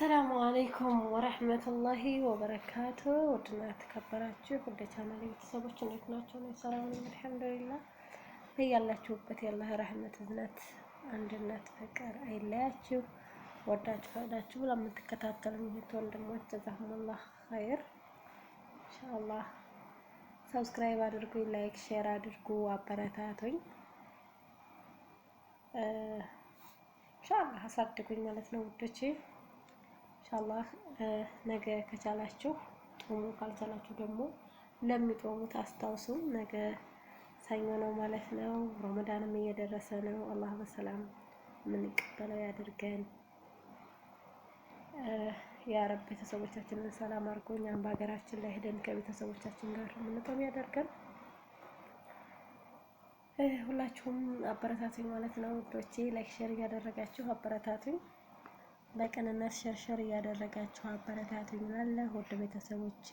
السلام عليكم ورحمة الله وبركاته ودنا تكبراتችሁ ወደ ቻናሌ ቤተሰቦች እንዴት ናችሁ? ነው ሰላም ነኝ አልሐምዱሊላህ። በያላችሁበት የአላህ ረህመት እዝነት አንድነት ፍቅር አይለያችሁ። ወዳችሁ ፈዳችሁ ለምትከታተሉኝ እህት ወንድሞች ጀዛኩሙላህ ኸይር። ኢንሻአላህ ሰብስክራይብ አድርጉ፣ ላይክ ሼር አድርጉ፣ አበረታቱኝ። ኢንሻአላህ አሳድጉኝ ማለት ነው ውዶቼ። ኢንሻአላህ ነገ ከቻላችሁ ጾሙ፣ ካልቻላችሁ ደግሞ ለሚጾሙት አስታውሱ። ነገ ሰኞ ነው ማለት ነው። ረመዳንም እየደረሰ ነው። አላህ በሰላም የምንቀበለው ያድርገን ያ ረብ። ቤተሰቦቻችንን ሰላም አድርጎ እኛም በሀገራችን ላይ ሄደን ከቤተሰቦቻችን ጋር የምንጾም ያደርገን። ሁላችሁም አበረታቱኝ ማለት ነው ውዶቼ። ላይክ ሼር እያደረጋችሁ አበረታቱኝ። በቅንነት ሸርሸር እያደረጋችሁ አበረታቱኝ እላለሁ። ውድ ቤተሰቦቼ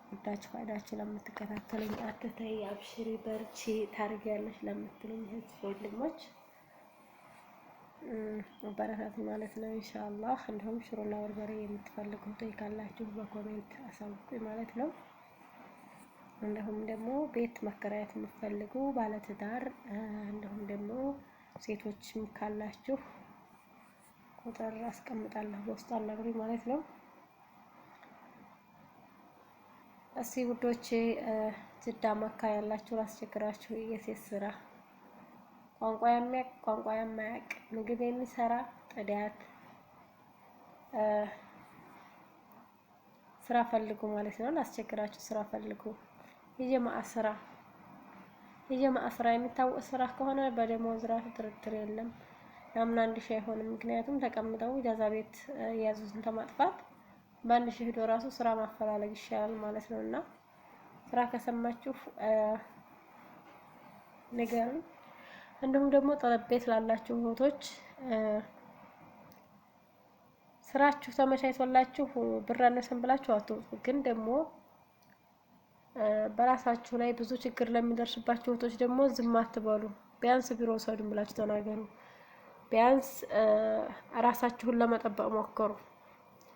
ወዳችሁ ፈዳችሁ ለምትከታተሉኝ አትተይ፣ አብሽሪ፣ በርቺ፣ ታርጊያለሽ ለምትሉኝ እህት ወንድሞች አበረታቱኝ ማለት ነው ኢንሻአላህ። እንዲሁም ሽሮና በርበሬ የምትፈልጉት ካላችሁ በኮሜንት አሳውቁኝ ማለት ነው። እንዲሁም ደግሞ ቤት መከራየት የምትፈልጉ ባለትዳር እንዲሁም ደግሞ ሴቶችም ካላችሁ ቁጥር አስቀምጣለሁ በውስጥ አናግሩኝ ማለት ነው። እስኪ ውዶቼ ጅዳ መካ ያላችሁ ላስቸግራችሁ፣ የሴት ስራ ቋንቋ የሚያውቅ ቋንቋ የማያውቅ ምግብ የሚሰራ ጥዳት ስራ ፈልጉ ማለት ነው። ላስቸግራችሁ ስራ ፈልጉ። የጀማዓ ስራ የሚታወቅ ስራ ከሆነ በደሞዝ ራሱ ድርድር የለም። ለምን 1000 አይሆንም? ምክንያቱም ተቀምጠው ኢጃዛ ቤት የያዙትን ተማጥፋት በ1000 ሄዶ ራሱ ስራ ማፈላለግ ይሻላል ማለት ነውና ስራ ከሰማችሁ ንገሩኝ። እንዲሁም ደግሞ ጠለብ ቤት ላላችሁ እህቶች ስራችሁ ተመቻችቶላችሁ ብር አነሰን ብላችሁ አትወጡ። ግን ደግሞ በራሳችሁ ላይ ብዙ ችግር ለሚደርስባችሁ እህቶች ደግሞ ዝም አትበሉ። ቢያንስ ቢሮ ሰዱን ብላችሁ ተናገሩ። ቢያንስ ራሳችሁን ለመጠበቅ ሞክሩ።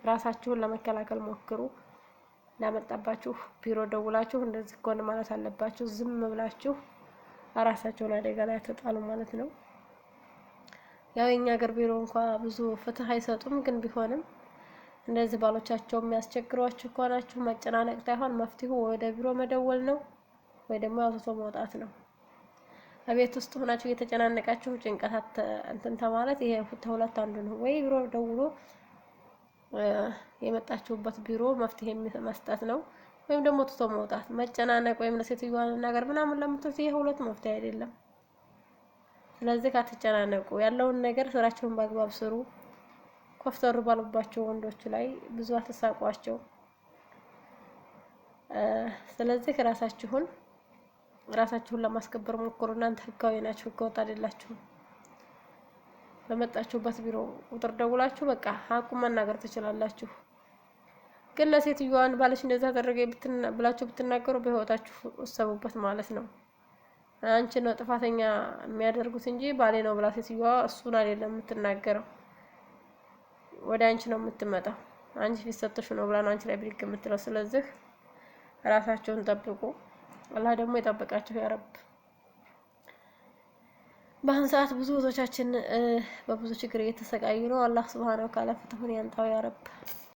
ራሳችሁን ለመከላከል ሞክሩ። ለመጣባችሁ ቢሮ ደውላችሁ እንደዚህ ከሆነ ማለት አለባችሁ። ዝም ብላችሁ ራሳችሁን አደጋ ላይ ተጣሉ ማለት ነው። ያው የኛ ሀገር ቢሮ እንኳን ብዙ ፍትህ አይሰጡም። ግን ቢሆንም እንደዚህ ባሎቻቸው የሚያስቸግሯችሁ ከሆናችሁ መጨናነቅ ሳይሆን መፍትሄው ወደ ቢሮ መደወል ነው ወይ ደግሞ አውጥቶ መውጣት ነው። አቤት ውስጥ ሆናችሁ እየተጨናነቃችሁ ጭንቀት እንትን ተማለት ይሄ ሁለት አንዱ ነው። ወይ ቢሮ ደውሎ የመጣችሁበት ቢሮ መፍትሄ መስጠት ነው፣ ወይም ደግሞ ትቶ መውጣት። መጨናነቅ ወይም ለሴትዮዋ ነገር ምናምን ለምትሉት ይሄ ሁለት መፍትሄ አይደለም። ስለዚህ ካትጨናነቁ ያለውን ነገር ስራችሁን በአግባብ ስሩ። ኮፍተሩ ባሉባቸው ወንዶች ላይ ብዙ አትሳቋቸው። ስለዚህ ራሳችሁን ለማስከበር ሞክሩ። እናንተ ህጋዊ ናችሁ፣ ህገወጥ አይደላችሁም። በመጣችሁበት ቢሮ ቁጥር ደውላችሁ በቃ ሀቁን መናገር ትችላላችሁ። ግን ለሴትዮዋን ባለሽ እንደዛ አደረገ ብላችሁ ብትናገሩ በህይወታችሁ እሰቡበት ማለት ነው። አንቺ ነው ጥፋተኛ የሚያደርጉት እንጂ ባሌ ነው ብላ ሴትዮዋ እሱን አይደለም የምትናገረው፣ ወደ አንቺ ነው የምትመጣው። አንቺ ፊት ሰጥተሽ ነው ብላ ነው አንቺ ላይ ብድግ የምትለው። ስለዚህ ራሳችሁን ጠብቁ። አላህ ደግሞ ይጠብቃችሁ ያ ረብ። በአሁኑ ሰዓት ብዙ እህቶቻችን በብዙ ችግር እየተሰቃዩ ነው። አላህ ሱብሃነሁ ወተዓላ ፍትሁን ያንጣው ያ ረብ።